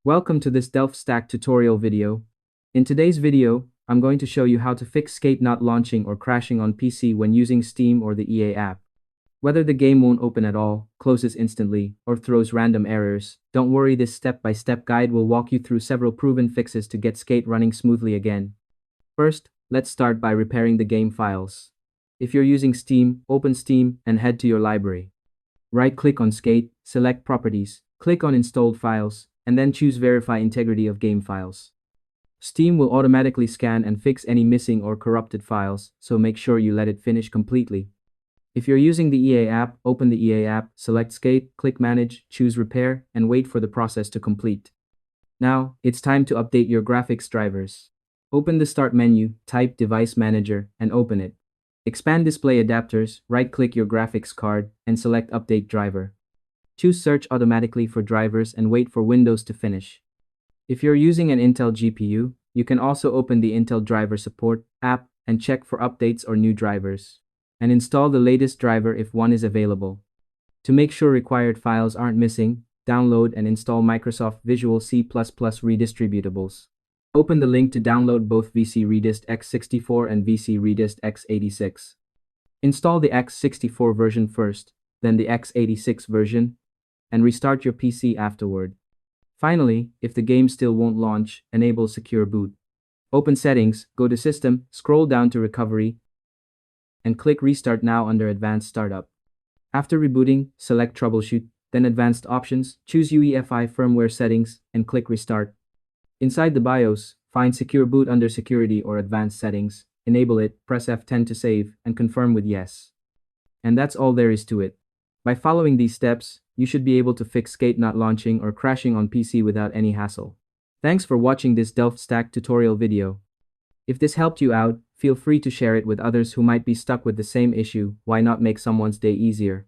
Welcome to this DelftStack tutorial video. In today's video, I'm going to show you how to fix Skate not launching or crashing on PC when using Steam or the EA app. Whether the game won't open at all, closes instantly, or throws random errors, don't worry, this step-by-step guide will walk you through several proven fixes to get Skate running smoothly again. First, let's start by repairing the game files. If you're using Steam, open Steam and head to your library. Right-click on Skate, select Properties, click on Installed Files, and then choose Verify Integrity of Game Files. Steam will automatically scan and fix any missing or corrupted files, so make sure you let it finish completely. If you're using the EA app, open the EA app, select Skate, click Manage, choose Repair, and wait for the process to complete. Now, it's time to update your graphics drivers. Open the Start menu, type Device Manager, and open it. Expand Display Adapters, right-click your graphics card, and select Update Driver. Choose Search automatically for drivers and wait for Windows to finish. If you're using an Intel GPU, you can also open the Intel Driver Support app and check for updates or new drivers, and install the latest driver if one is available. To make sure required files aren't missing, download and install Microsoft Visual C++ redistributables. Open the link to download both VC Redist x64 and VC Redist x86. Install the x64 version first, then the x86 version, and restart your PC afterward. Finally, if the game still won't launch, enable Secure Boot. Open Settings, go to System, scroll down to Recovery, and click Restart Now under Advanced Startup. After rebooting, select Troubleshoot, then Advanced Options, choose UEFI Firmware Settings, and click Restart. Inside the BIOS, find Secure Boot under Security or Advanced Settings, enable it, press F10 to save, and confirm with Yes. And that's all there is to it. By following these steps, you should be able to fix Skate not launching or crashing on PC without any hassle. Thanks for watching this DelftStack tutorial video. If this helped you out, feel free to share it with others who might be stuck with the same issue. Why not make someone's day easier?